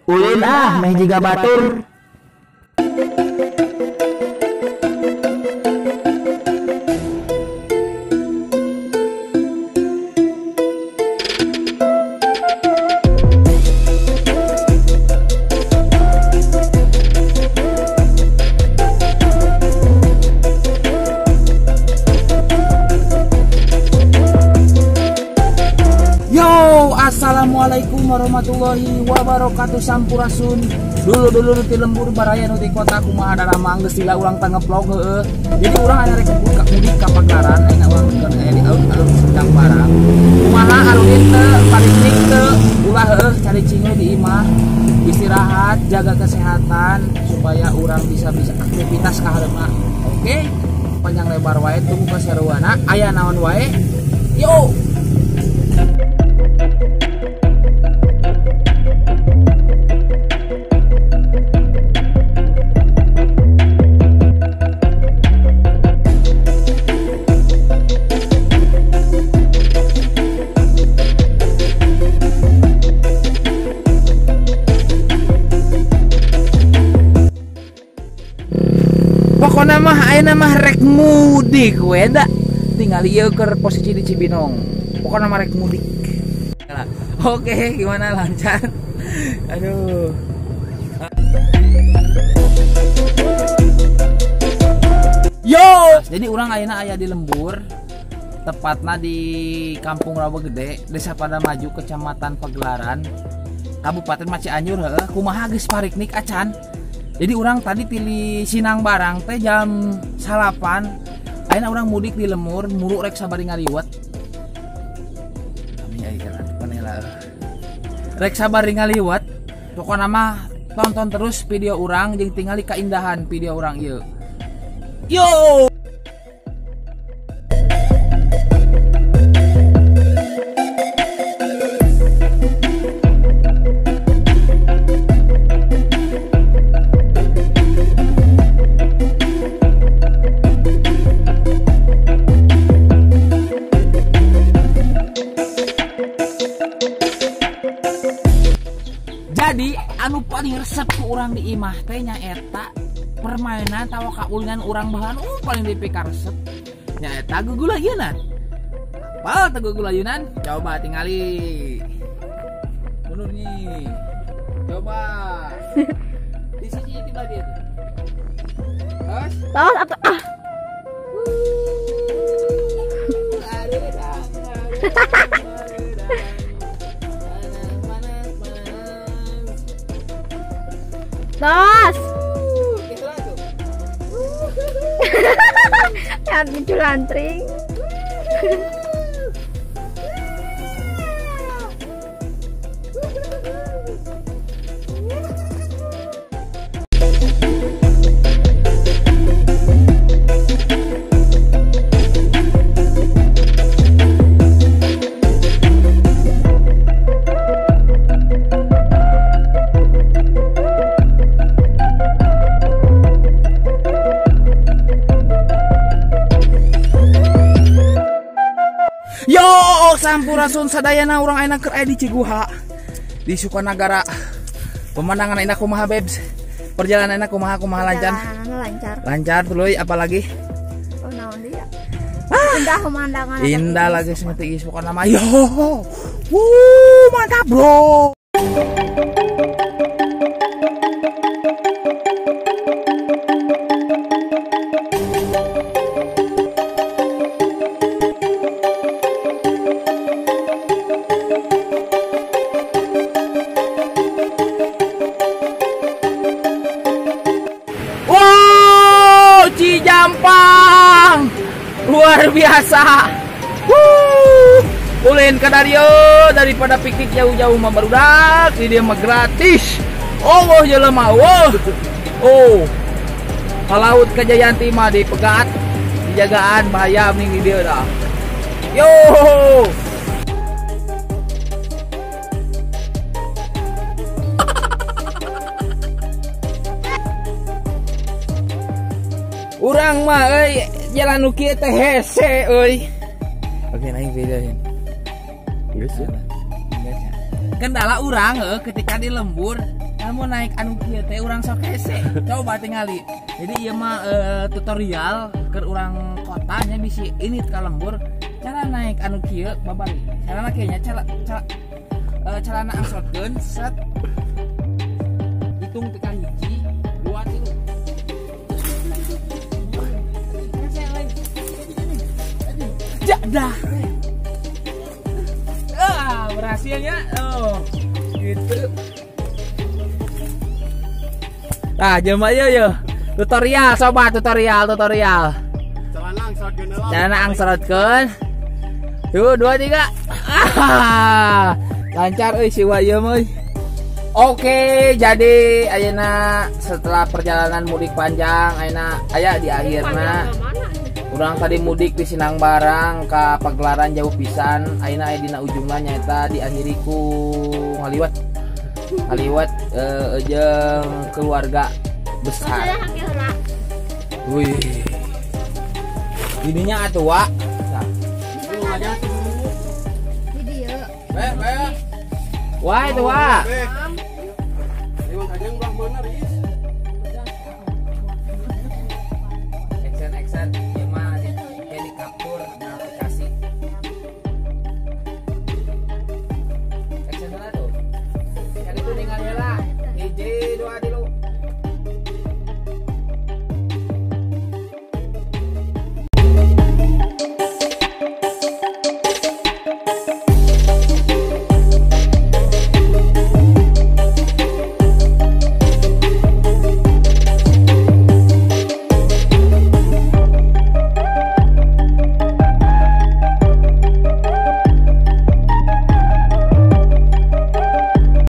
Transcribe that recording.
Ulin meh jiga batur. Assalamualaikum warahmatullahi wabarakatuh. Sampurasun dulu di lembur baraya nu di kota kumaha darama geus sila urang tangeplog heueuh. Jadi urang aya rek buka mudik ka Pagelaran ayeuna urang keur aya di alun-alun Sendang barang. Kumaha arudin teu paniknik teu ulah heueuh cari cinge di imah, istirahat, jaga kesehatan supaya urang bisa aktivitas ka hareuma. Oke, panjang lebar wae tunggu kasaruana aya naon wae. Yo. Pokoknya mah ayeuna mah rek mudik we da. Tinggal ieu keur posisi di Cibinong. Pokoknya mah rek mudik. Oke, gimana lancar? Aduh. Yo, jadi urang ayeuna aya di lembur. Tepatna di Kampung Rawa Gede, Desa Padamaju, Kecamatan Pagelaran, Kabupaten Cianjur heueuh. Kumaha geus pariknik acan? Jadi orang tadi pilih Sinang barang teh jam 8. Ayeuna orang mudik di lembur, muru rek sabari ngaliwat. Kami aya kan panela. Rek sabari ngaliwat. Pokona mah tonton terus video orang jeung tingali keindahan video orang ieu. Yo. Jadi anu paling resep ku urang di imah teh nyaeta permainan tawa kaulingan urang bahan paling dipikar resep nyaeta gugulayeunan. Apa teh gugulayeunan? Coba tingali. Mundur nih. Coba. Di sini tiba dia tuh. Terus? Tos atau Tos. Ya muncul antring. Yo, sampurasun sadayana urang ayeuna keur aya di Ciguha. Di Sukanagara. Pemandangan enak kumaha Bebs? Perjalanan enak kumaha lancar? Lancar. Lancar tuluy apalagi? Oh naon dia? Indah pemandangan. Indah lagi semetik pokona mah yo. Mantap, Bro. Cijampang luar biasa. Ulin ke Dario daripada piknik jauh-jauh mah barudak di dia mah gratis. Oh jelema oh kalaut ke Jayanti mah di Pegat dijagaan bahaya mending di dia dah. Yo urang mah jalan nu kieu teh hese euy. Oke, naik videoin. Geus ya. Kendala urang ketika di lembur mau naik anu kieu teh urang sok hese. Coba tingali. Jadi ieu mah tutorial ke urang kotanya bisi ini ka lembur cara naik anu kieu babari. Carana kieu nya carana angsotkeun set. Hitung tekan hiji, 2, 3. Jadah. Berhasilnya. Oh. Gitu. Nah, jelema yeuh. Tutorial sobat, tutorial. Carana angsrotkeun. Tuh 2, 3. Lancar euy si Wayem euy. Oke, jadi ayeuna setelah perjalanan mudik panjang, ayeuna aya di akhirna urang tadi mudik di Sinang Barang ka pagelaran jauh pisan. Ayeuna aya dina ujungna nyaeta diakhiri ku ngaliwat jeung keluarga besar. Wih. Ininya atuh wa. Wah itu wa.